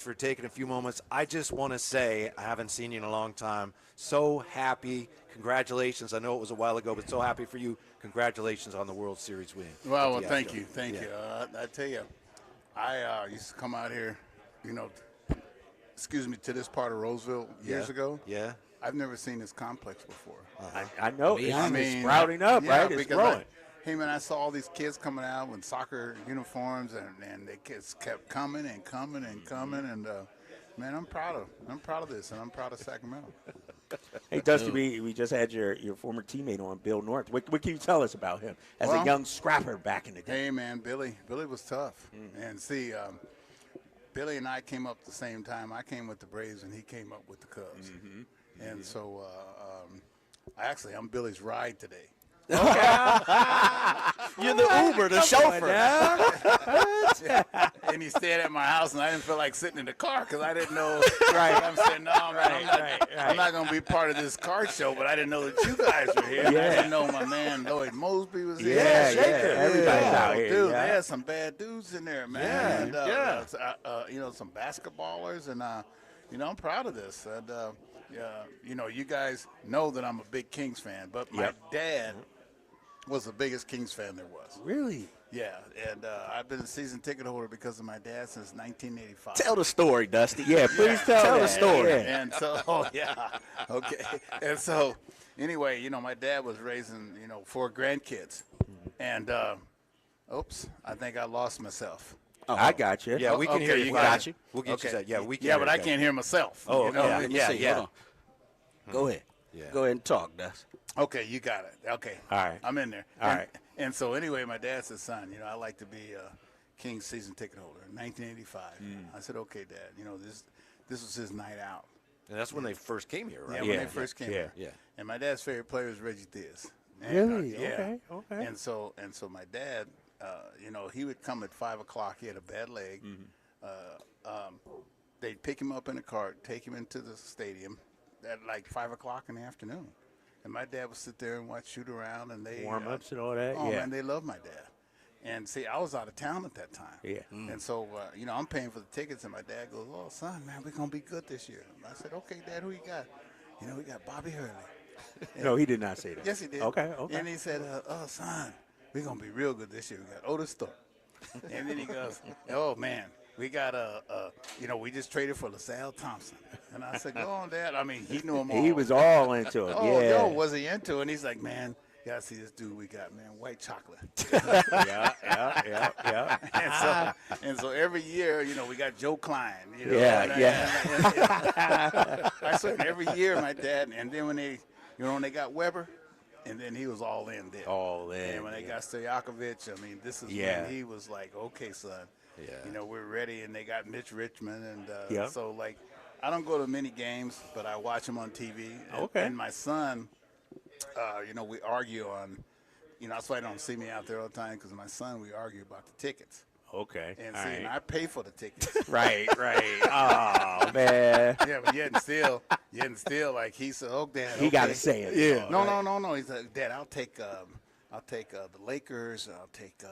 for taking a few moments. I just want to say I haven't seen you in a long time. So happy. Congratulations. I know it was a while ago, but so happy for you. Congratulations on the World Series win. Well, with the thank Astros. you, thank Yeah. you. I tell you, I used to come out here, you know, excuse me, to this part of Roseville years Yeah. ago. Yeah. I've never seen this complex before. I know Be it's, honest. it's sprouting up, yeah, right? It's because growing. hey man, I saw all these kids coming out with soccer uniforms, and the kids kept coming and coming and coming, and man, I'm proud of this, and I'm proud of Sacramento. Hey, Dusty, we just had your former teammate on, Bill North. What can you tell us about him as a Well, young scrapper back in the day? Hey man, Billy was tough, and see, Billy and I came up at the same time. I came with the Braves, and he came up with the Cubs, and so I'm Billy's ride today. You're the Uber, the chauffeur. And he stayed at my house, and I didn't feel like sitting in the car because I didn't know. Right. I'm saying, no, man, I'm not going to be part of this car show, but I didn't know that you guys were here. I didn't know my man Lloyd Mosby was here. Everybody's out here. Dude, yeah. they had some bad dudes in there, man. And, some basketballers, and, I'm proud of this. And, you guys know that I'm a big Kings fan, but my dad was the biggest Kings fan there was. Really? Yeah, and I've been a season ticket holder because of my dad since 1985. Tell the story, Dusty. Yeah, please tell the that. story. Yeah. And so, okay. And so, anyway, my dad was raising, 4 grandkids. And, oops, I think I lost myself. I got you. Yeah, we can hear you. you We'll got get you. We'll get you that. Yeah, we can. Yeah, hear but I you. can't hear myself. Oh, you know? yeah, Let me yeah, see. yeah. Hold on. Go ahead. Yeah. Go ahead and talk, Dusty. Okay, you got it. Okay. All right. I'm in there. All right. And so anyway, my dad said, son, I like to be a Kings season ticket holder. In 1985. I said, okay, Dad. This was his night out. And that's when they first came here, right? Yeah, when they first came here. Yeah. And my dad's favorite player was Reggie Theus. Really? Yeah. Okay. And so my dad, he would come at 5 o'clock. He had a bad leg. They'd pick him up in a cart, take him into the stadium at like 5 o'clock in the afternoon. And my dad would sit there and watch shoot around, and they Warm-ups and all that. Oh yeah. man, they loved my dad. And see, I was out of town at that time. Yeah. And so, I'm paying for the tickets, and my dad goes, "Oh, son, man, we're gonna be good this year." And I said, "Okay, Dad, who you got?" We got Bobby Hurley. No, he did not say that. Yes, he did. Okay. And he said, "Oh, son, we're gonna be real good this year. We got Otis Thorpe." And then he goes, "Oh man, we got we just traded for LaSalle Thompson." And I said, "Go on, Dad." I mean, he knew him all. He was all into it. Oh, yeah. yo, was he into it? And he's like, "Man, you gotta see this dude we got, man, white chocolate." yeah. And so every year, we got Joe Klein. I swear, every year my dad, and then when they got Weber, and then he was all in there. All in. And when they got Stojakovic, I mean, this is when he was like, "Okay, son, we're ready." And they got Mitch Richmond, and so like, I don't go to many games, but I watch them on TV. Okay. And my son, we argue on, that's why I don't see me out there all the time, because my son, we argue about the tickets. Okay. And all see, right. and I pay for the tickets. Right. Oh man. Yeah, but yet and still, like he said, "Oh, Dad, He got to say it. Yeah. No. He's like, Dad, I'll take the Lakers. I'll take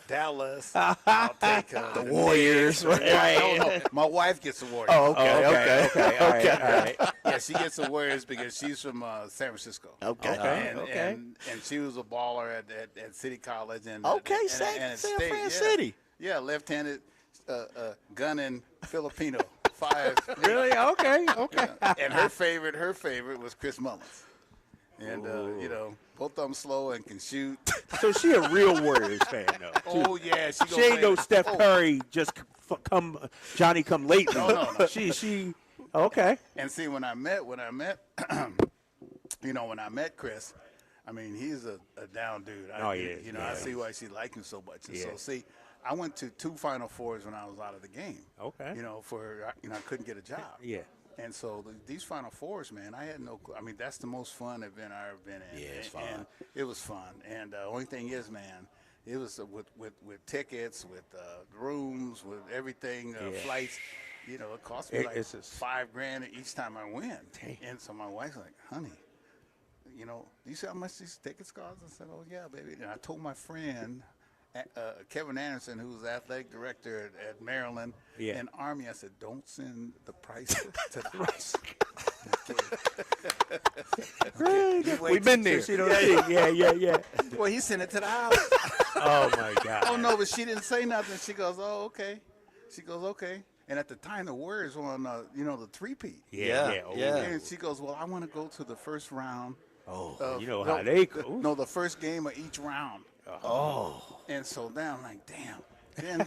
Dallas. I'll take The Warriors. Right. No. My wife gets the Warriors. Oh, okay. All right. Yeah, she gets the Warriors because she's from San Francisco. Okay. And she was a baller at City College and San at Fran State, City. Yeah, left-handed gunning Filipino. 5. Really? Okay. And her favorite was Chris Mullins. And both of them slow and can shoot. So she a real Warriors fan though. Oh yeah, She ain't no Steph Curry. Just Johnny come lately. No. She. Okay. And see, when I met, when I met Chris, I mean, he's a down dude. I see why she liked him so much. And so, see, I went to 2 Final Fours when I was out of the game. Okay. I couldn't get a job. Yeah. And so these Final Fours, man, I had no clue. I mean, that's the most fun event I've ever been in. Yeah, it's fun. And it was fun. And the only thing is, man, it was with tickets, with rooms, with everything, flights. It cost me like $5,000 each time I win. Dang. And so my wife's like, "Honey, do you see how much these tickets cost?" I said, "Oh yeah, baby." And I told my friend Kevin Anderson, who's athletic director at Maryland and Army. I said, don't send the price to the house. We've been there. Yeah. Well, he sent it to the house. Oh my God. Oh no, but she didn't say nothing. She goes, oh okay. She goes, okay. And at the time, the Warriors were on, the 3-peat. Yeah. And she goes, well, I want to go to the first round. Oh, you know how they go. No, the first game of each round. Oh. And so now I'm like, damn. Then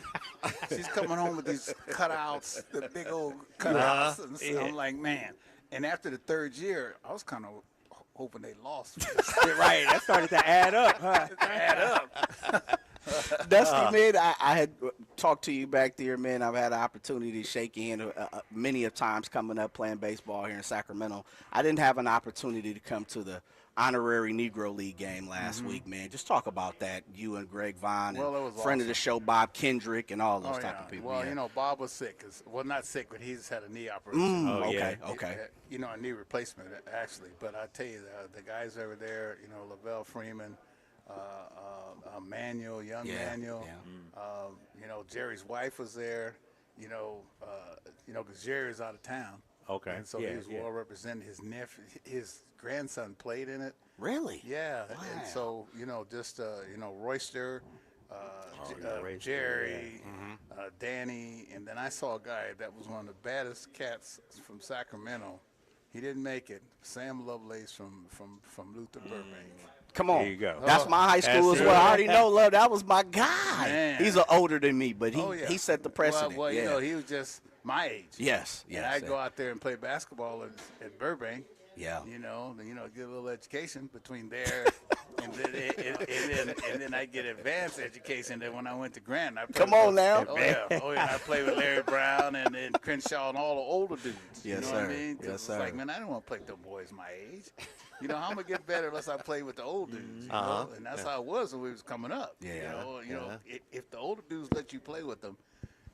she's coming home with these cutouts, the big old cutouts. And so I'm like, man. And after the third year, I was kind of hoping they lost. Right. That started to add up. Huh? Dusty, man, I had talked to you back there, man. I've had an opportunity to shake your hand many of times coming up playing baseball here in Sacramento. I didn't have an opportunity to come to the honorary Negro League game last week, man. Just talk about that, you and Greg Vaughn, Well, and it was friend of awesome. the show, Bob Kendrick, and all those Oh, type yeah. of people. Well, yeah. Bob was sick. Well, not sick, but he's had a knee operation. yeah. Okay. A knee replacement, actually. But I tell you, the guys over there, Lavelle Freeman, Manuel, young Manuel. Yeah. Jerry's wife was there. Because Jerry's out of town. Okay. And so he was well represented. His grandson played in it. Really? Yeah. Wow. And so Royster, Royster, Jerry, Danny, and then I saw a guy that was one of the baddest cats from Sacramento. He didn't make it. Sam Lovelace from Luther Burbank. Come on. There you go. That's my high school That's as well. it. I already know, Love. That was my guy. Man. He's older than me, but he set the precedent. Well, yeah. he was just my age. Yes. And I'd go out there and play basketball at Burbank. Yeah. Get a little education between there and then I get advanced education. Then when I went to Grant, I played Come on now. Oh yeah. I played with Larry Brown and then Crenshaw and all the older dudes. Yes, you know sir. what I mean? 'Cause Yes, it's sir. like, man, I don't want to play with them boys my age. How am I gonna get better unless I play with the old dudes? And that's how it was when we was coming up. Yeah. If the older dudes let you play with them,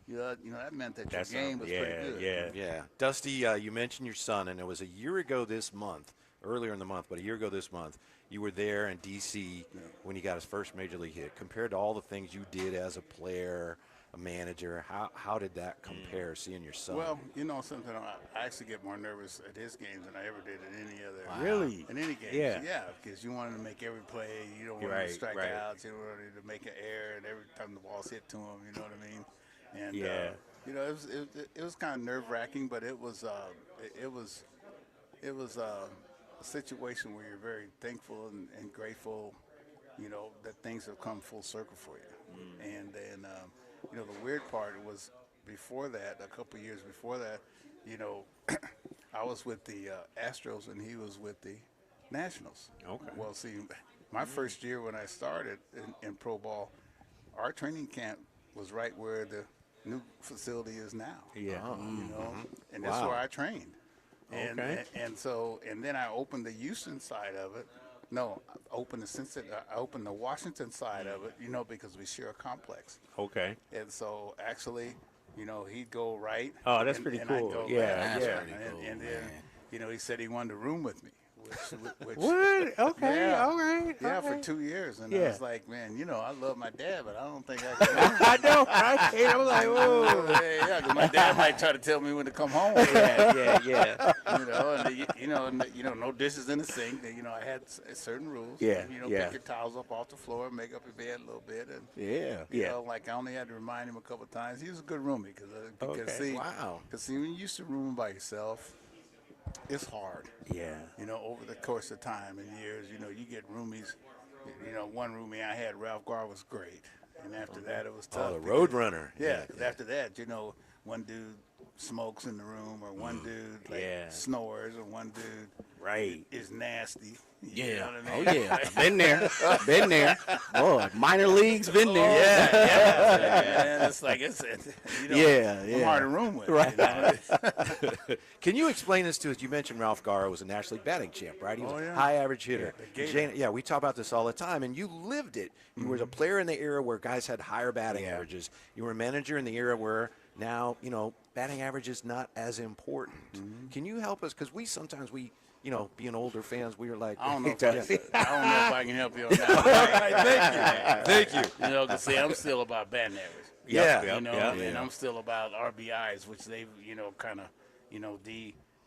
that meant that your game was pretty good. Yeah. Dusty, you mentioned your son, and it was a year ago this month, earlier in the month, but a year ago this month, you were there in D.C. when he got his first major league hit. Compared to all the things you did as a player, a manager, how did that compare, seeing your son? Well, something, I actually get more nervous at his games than I ever did at any other. Really? In any game. Yeah. Yeah, because you wanted to make every play. You don't want to strike outs. You wanted to make an error, and every time the ball's hit to him, you know what I mean? And, it was kind of nerve-wracking, but it was a situation where you're very thankful and grateful, that things have come full circle for you. And then, the weird part was before that, a couple of years before that, I was with the Astros and he was with the Nationals. Okay. Well, see, my first year when I started in pro ball, our training camp was right where the new facility is now. Yeah. And that's where I trained. Okay. And then I opened the Houston side of it. No, I opened the Washington side of it, because we share a complex. Okay. And so actually, he'd go right. Oh, that's and, pretty and cool. I'd go Yeah, left. yeah. And then, he said he wanted to room with me. Which What? Okay. Yeah. All right. Yeah, okay. for 2 years. And Yeah. I was like, man, I love my dad, but I don't think I can. I know, right? I was like, whoa. Yeah, 'cause my dad might try to tell me when to come home. Yeah. No dishes in the sink. I had certain rules. Yeah, Pick yeah. your towels up off the floor, make up your bed a little bit, and Yeah. I only had to remind him a couple of times. He was a good roomie because Okay. see, Wow. because see, when you used to room by yourself, it's hard. Yeah. Over the course of time and years, you get roomies. One roomie I had, Ralph Garr, was great, and after that it was tough. Oh, the Road Runner. Yeah, 'cause after that, one dude smokes in the room, or one dude snores, or one dude Right. is nasty. You Yeah. know what I Oh, mean? yeah. Been there. Boy, minor leagues, been there. Yeah. It's like it's I'm hard to room with. Right. Can you explain this to us? You mentioned Ralph Garr was a National League batting champ, right? He was a high average hitter. We talk about this all the time, and you lived it. You were a player in the era where guys had higher batting averages. You were a manager in the era where now, batting average is not as important. Can you help us? Because sometimes being older fans, we are like, I don't know if I can help you on that. Thank you. You know, because I'm still about batting average. Yeah. You know, and I'm still about RBIs, which they've, kind of,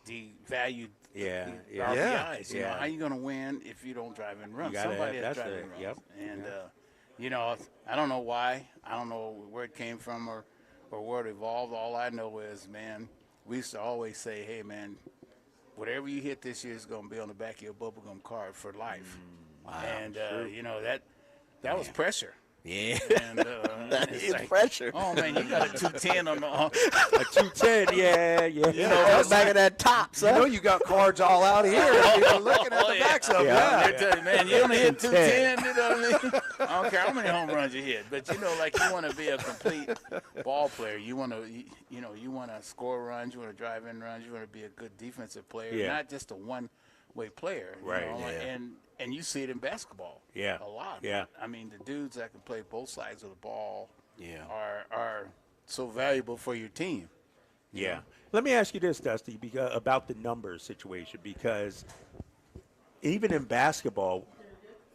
devalued RBIs. You know, how you going to win if you don't drive in runs? Somebody has driven runs. Yep. And, I don't know why. I don't know where it came from or where it evolved. All I know is, man, we used to always say, hey, man, whatever you hit this year is going to be on the back of your bubblegum card for life. Wow. And, that was pressure. Yeah. And that it's is like, pressure. oh, man, you got a 210 on the A 210, yeah. You know, back of that top, son. You got cards all out here. You're looking at the backs of them. They're telling you, man, you only hit 210, you know what I mean? I don't care how many home runs you hit, but you want to be a complete ball player. You want to, you want to score runs, you want to drive in runs, you want to be a good defensive player, not just a one-way player. Right. And you see it in basketball. Yeah. A lot. Yeah. I mean, the dudes that can play both sides of the ball. Yeah. Are so valuable for your team. Yeah. Let me ask you this, Dusty, about the numbers situation, because even in basketball,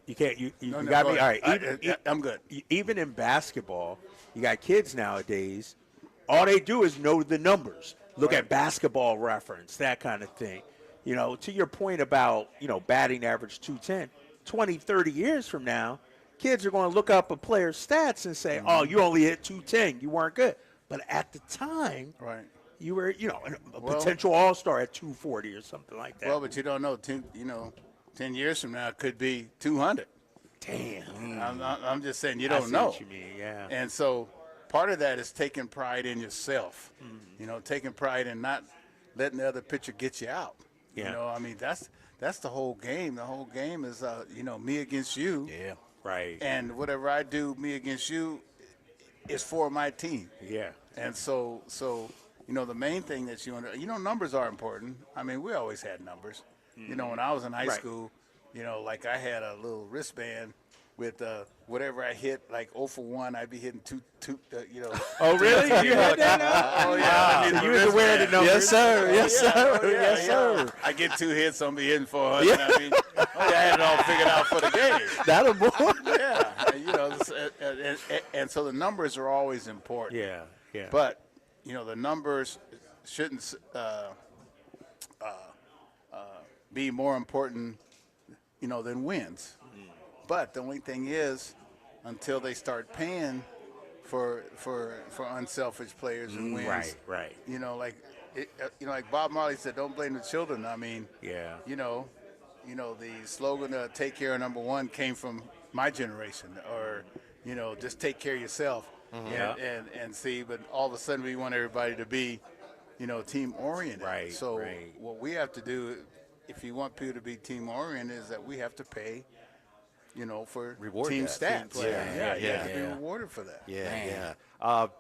you can't. You got me. All right. I'm good. Even in basketball, you got kids nowadays. All they do is know the numbers. Look at Basketball Reference, that kind of thing. To your point about batting average 210, 20, 30 years from now, kids are going to look up a player's stats and say, "Oh, you only hit 210. You weren't good." But at the time, you were, a potential all-star at 240 or something like that. Well, but you don't know. 10 years from now, it could be 200. Damn. I'm just saying you don't know. What you mean, yeah. And so part of that is taking pride in yourself. Taking pride in not letting the other pitcher get you out. Yeah. I mean, that's the whole game. The whole game is, me against you. Yeah. Right. And whatever I do, me against you, is for my team. Yeah. And so the main thing that numbers are important. I mean, we always had numbers. When I was in high school, like I had a little wristband with whatever I hit, like 0 for 1, I'd be hitting two. Oh, really? You had that now? Oh, yeah. You was aware of the numbers. Yes, sir. Yes, sir. Yes, sir. I get 2 hits, I'm be hitting 400. I mean, I had it all figured out for the game. That'll boy. Yeah. And so the numbers are always important. Yeah. Yeah. But, the numbers shouldn't be more important, than wins. But the only thing is, until they start paying for unselfish players and wins, Right. Like Bob Marley said, don't blame the children. I mean, Yeah. The slogan "Take care of number one" came from my generation, or just take care of yourself. And see, but all of a sudden we want everybody to be, team oriented. Right. So what we have to do, if you want people to be team oriented, is that we have to pay, for Reward team that. stats. Yeah. You have to be rewarded for that. Yeah.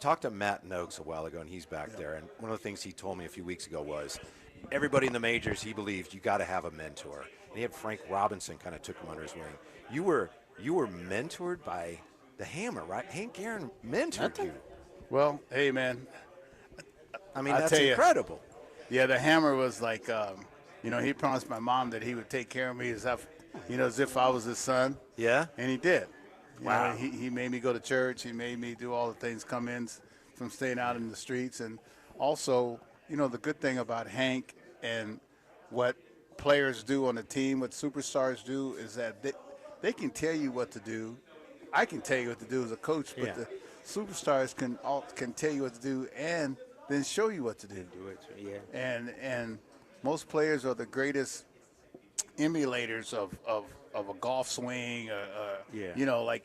Talked to Matt Noakes a while ago, and he's back there. And one of the things he told me a few weeks ago was everybody in the majors, he believed you got to have a mentor. And he had Frank Robinson kind of took him under his wing. You were mentored by the Hammer, right? Hank Aaron mentored you. Well, hey, man. I mean, that's incredible. Yeah, the Hammer was like, he promised my mom that he would take care of me as if I was his son. Yeah. And he did. Wow. He made me go to church. He made me do all the things, come in from staying out in the streets. And also, the good thing about Hank and what players do on the team, what superstars do, is that they can tell you what to do. I can tell you what to do as a coach, but the superstars can tell you what to do and then show you what to do. And most players are the greatest emulators of a golf swing. Like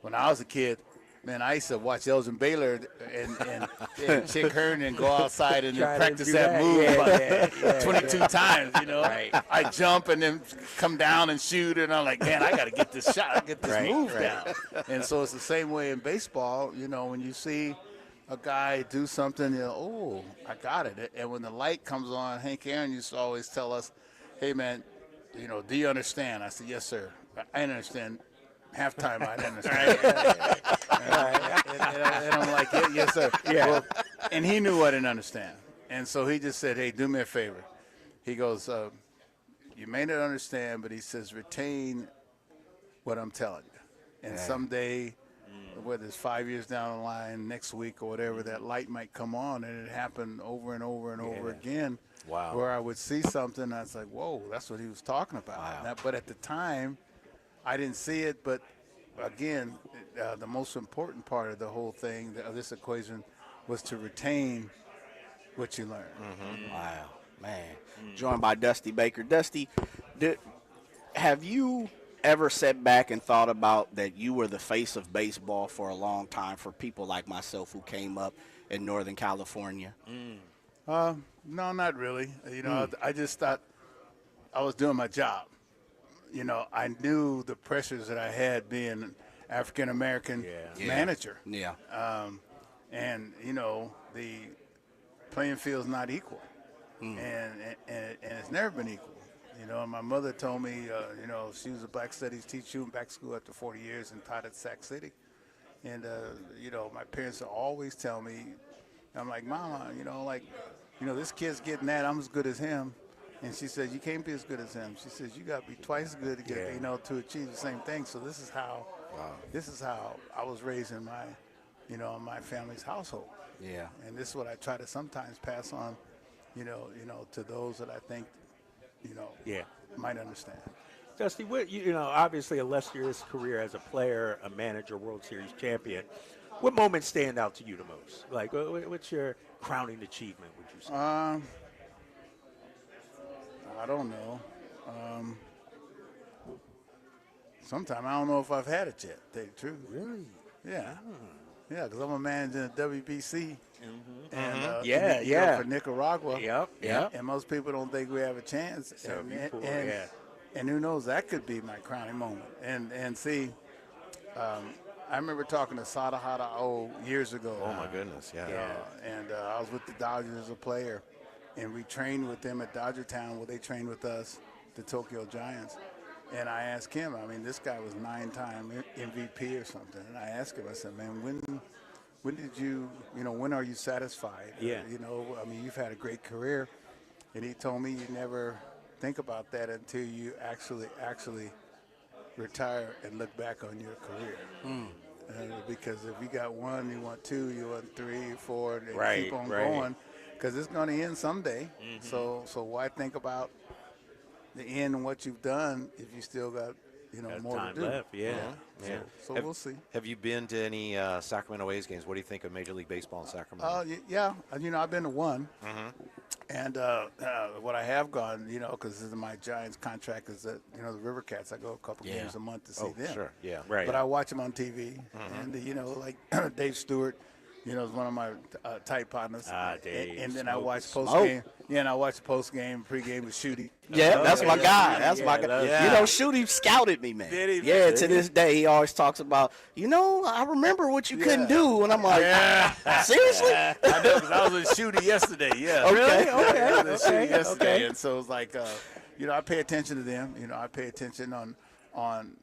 when I was a kid, man, I used to watch Elgin Baylor and Chick Hearn and go outside and practice that move 22 times, Right. I jump and then come down and shoot, and I'm like, man, I got to get this shot, get this move down. And so it's the same way in baseball, when you see a guy do something, oh, I got it. And when the light comes on, Hank Aaron used to always tell us, hey, man, do you understand? I said, yes, sir. I understand. Halftime, I didn't understand. And I'm like, yes, sir. Yeah. Well, and he knew I didn't understand. And so he just said, hey, do me a favor. He goes, you may not understand, but he says, retain what I'm telling you. And someday, whether it's 5 years down the line, next week or whatever, that light might come on. And it happened over and over and over again. Wow. Where I would see something, and I was like, whoa, that's what he was talking about. Wow. But at the time, I didn't see it. But again, the most important part of the whole thing, of this equation, was to retain what you learn. Wow, man. Joined by Dusty Baker. Dusty, have you ever sat back and thought about that you were the face of baseball for a long time for people like myself who came up in Northern California? No, not really. You know, I just thought I was doing my job. You know, I knew the pressures that I had being an African American manager. Yeah. And you know, the playing field's not equal, and it's never been equal. You know, and my mother told me, you know, she was a black studies teacher in back school after 40 years and taught at Sac City. And, you know, my parents would always tell me, I'm like, Mama, you know, this kid's getting that. I'm as good as him. And she said, you can't be as good as him. She says, you got to be twice as good to get, you know, to achieve the same thing. So this is how I was raised in my, you know, my family's household. Yeah. And this is what I try to sometimes pass on, you know, to those that I think, you know, might understand. Dusty, you know, obviously illustrious career as a player, a manager, World Series champion. What moments stand out to you the most? Like, what's your crowning achievement, would you say? I don't know. Sometimes I don't know if I've had it yet, to tell you the truth. Really? Yeah. Yeah, because I'm a manager in WBC. And for Nicaragua. Yep. And most people don't think we have a chance. So and who knows, that could be my crowning moment. And see, I remember talking to Sada Hada years ago. Oh, my goodness, yeah. And I was with the Dodgers as a player, and we trained with them at Dodger Town where they trained with us, the Tokyo Giants. And I asked him, I mean, this guy was 9-time MVP or something. And I asked him, I said, man, when did you, you know, when are you satisfied? Yeah. You know, I mean, you've had a great career. And he told me you never think about that until you actually retire and look back on your career. Because if you got one, you want two, you want three, four, and keep on going. Because it's going to end someday. So why think about the end and what you've done if you still got, you know, more time to do. left. So we'll see. Have you been to any Sacramento A's games? What do you think of Major League Baseball in Sacramento? Yeah. You know, I've been to one. And what I have gone, you know, because my Giants contract is that, you know, the River Cats, I go a couple games a month to see them. Sure, yeah. Right. But I watch them on TV. And, you know, like Dave Stewart, you know, is one of my tight partners. Dave. And then I watch post-game. Yeah, and I watch the post-game, pre-game with Shooty. Yeah, that's my guy. That's my guy. Yeah. You know, Shooty scouted me, man. Did he? Yeah, to this day, he always talks about, you know, I remember what you couldn't do. And I'm like, seriously? I know, because I was with Shooty yesterday, Okay. I was with Shooty yesterday. And so it's like, you know, I pay attention to them. You know, I pay attention on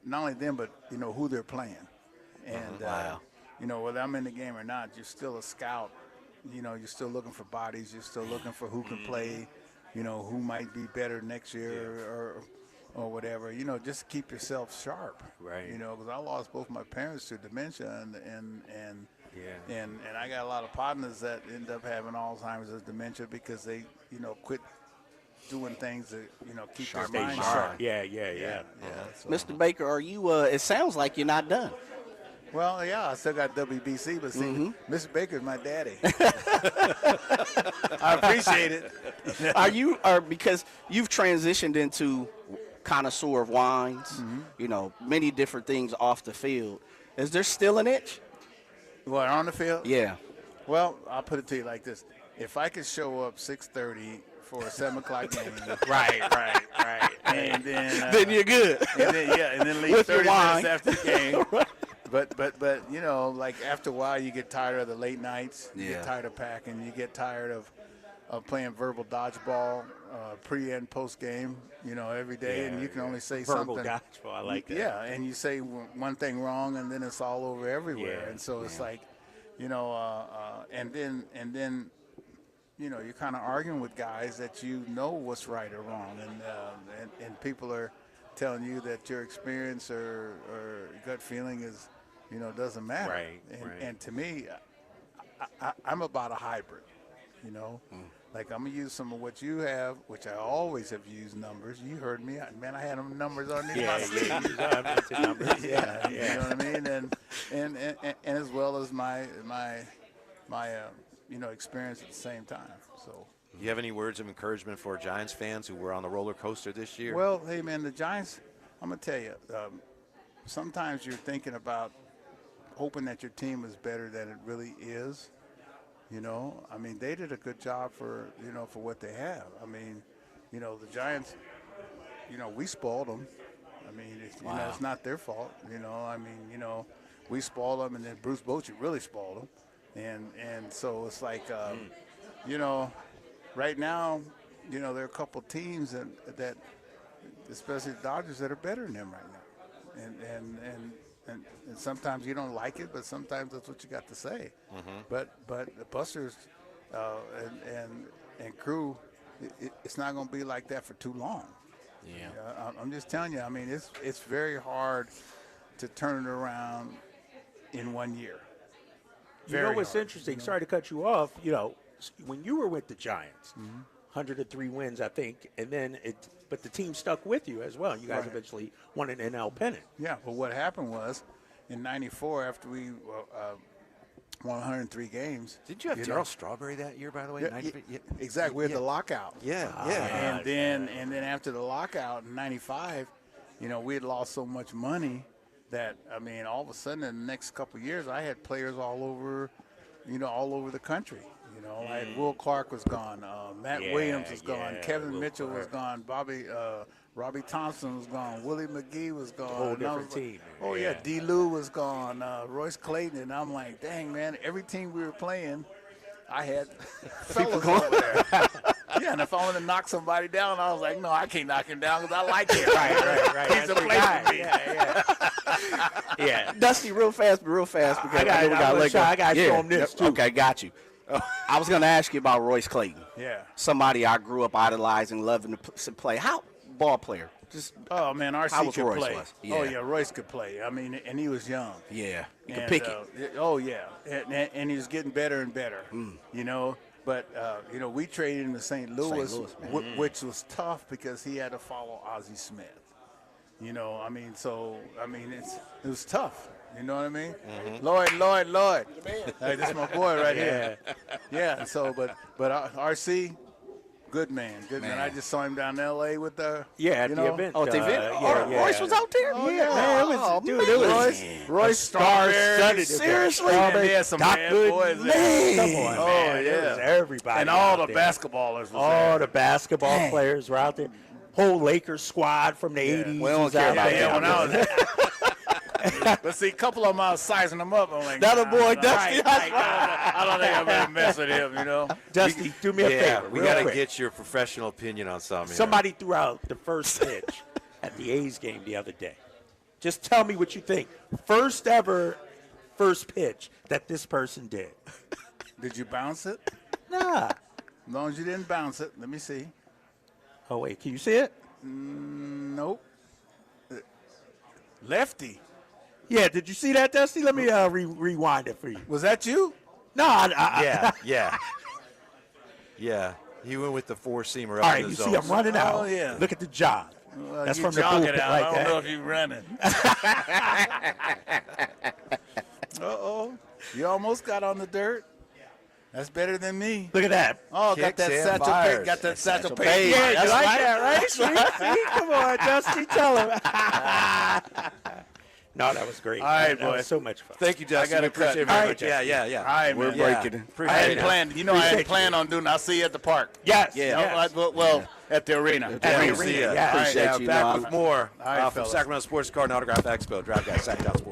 not only them, but, you know, who they're playing. And, you know, whether I'm in the game or not, you're still a scout. You know, you're still looking for bodies. You're still looking for who can play, you know, who might be better next year or whatever. You know, just keep yourself sharp. Right. You know, because I lost both my parents to dementia, and I got a lot of partners that end up having Alzheimer's or dementia because they, you know, quit doing things that, you know, keep their mind sharp. Yeah. So. Mr. Baker, are you, it sounds like you're not done. Well, yeah, I still got WBC, but see, Mr. Baker's my daddy. I appreciate it. Because you've transitioned into connoisseur of wines, you know, many different things off the field. Is there still an itch? What, on the field? Yeah. Well, I'll put it to you like this. If I could show up 6:30 for a 7 o'clock game. Right. And then Then you're good. And then leave With your 30 wine. minutes after the game. But you know, like after a while you get tired of the late nights. You get tired of packing. You get tired of playing verbal dodgeball pre and post game, you know, every day, and you can only say verbal something. dodgeball, I like that. Yeah, and you say one thing wrong and then it's all over everywhere. And so it's like, and then you're kind of arguing with guys that what's right or wrong, and people are telling you that your experience or gut feeling is, doesn't matter. Right, and to me, I'm about a hybrid, Like, I'm going to use some of what you have, which I always have used numbers. You heard me. Man, I had them numbers underneath my seat. Yeah. You know what I mean? And as well as my experience at the same time. So. Do you have any words of encouragement for Giants fans who were on the roller coaster this year? Well, hey, man, the Giants, I'm going to tell you, sometimes you're thinking about hoping that your team is better than it really is. I mean, they did a good job for what they have. I mean, the Giants, we spoiled them. I mean, it's not their fault. I mean, we spoiled them, and then Bruce Bochy really spoiled them. And so it's like, right now, there are a couple teams that, especially the Dodgers, that are better than them right now. And sometimes you don't like it, but sometimes that's what you got to say. Mm-hmm. But the Busters and crew, it's not going to be like that for too long. Yeah. I'm just telling you. I mean, it's very hard to turn it around in 1 year. What's hard. interesting? Sorry to cut you off. When you were with the Giants, 103 wins, I think, and then but the team stuck with you as well. You guys eventually won an NL pennant. Yeah, but what happened was, in '94, after we won 103 games. Did you have Darryl Strawberry that year, by the way? Yeah, exactly. We had the lockout. Yeah. And then after the lockout in '95, we had lost so much money that, I mean, all of a sudden in the next couple of years, I had players all over the country. I had Will Clark was gone, Matt Williams was gone, Kevin Mitchell was gone, Robbie Thompson was gone, Willie McGee was gone. Whole different team. Oh yeah, D. Lou was gone, Royce Clayton, and I'm like, dang man, every team we were playing, I had fellas over there. Yeah, and if I wanted to knock somebody down, I was like, no, I can't knock him down because I like him. Right. He's a player for me. Yeah. Dusty, real fast, because I got to show him this too. Okay, got you. I was going to ask you about Royce Clayton. Yeah. Somebody I grew up idolizing, loving to play. How ball player? Oh man, RC how could Royce play. Was. Yeah. Oh yeah, Royce could play. I mean, and he was young. Yeah, he could and, pick it. Oh yeah, and he was getting better and better. But we traded him to St. Louis, which was tough because he had to follow Ozzie Smith. It was tough. You know what I mean? Mm-hmm. Lloyd. Hey, this is my boy right here. Yeah. So, but RC, good man. I just saw him down in L.A. with the at the event. Oh, the event. Royce was out there. Oh, yeah. It was Royce star-studded. Seriously, man, they had some bad boys there. Come on, Oh man. yeah, It was everybody. and all the there. basketballers. All the basketball players were out there. Whole Lakers squad from the 80s. We don't care about that. When I was but see, a couple of them, I was sizing them up. I'm like, that a boy, Dusty. I don't think I'm going to mess with him, Dusty, do me a favor. We got to get your professional opinion on something. Somebody threw out the first pitch at the A's game the other day. Just tell me what you think. First pitch that this person did. Did you bounce it? Nah. As long as you didn't bounce it. Let me see. Oh, wait. Can you see it? Nope. Lefty. Yeah, did you see that, Dusty? Let me rewind it for you. Was that you? No, Yeah. He went with the four-seamer up all right, in the you zone. see I'm running out. Oh, yeah. Look at the jog. That's from the jogging bullpen out. like I don't that. know if you're running. Uh-oh. You almost got on the dirt. That's better than me. Look at that. Oh, Kicks got that and satchel fires. pay. Got that satchel pay. Yeah, you That's like right. that, right? See, come on, Dusty, tell him. No, that was great. All right, that boy. was so much fun. Thank you, Dustin. I gotta Appreciate it cut. very All much. right, Yeah. All right, We're man. breaking it. I Appreciate hadn't it. planned. I Appreciate hadn't you. planned on doing. I'll see you at the park. Yes. Yeah. yes. Well, at the arena. At the We'll see arena, ya. yeah. All right, Appreciate now you, back Noah. with more All right, from fellas. Sacramento Sports Card and Autograph Expo. Drive Guys, Sactown Sports.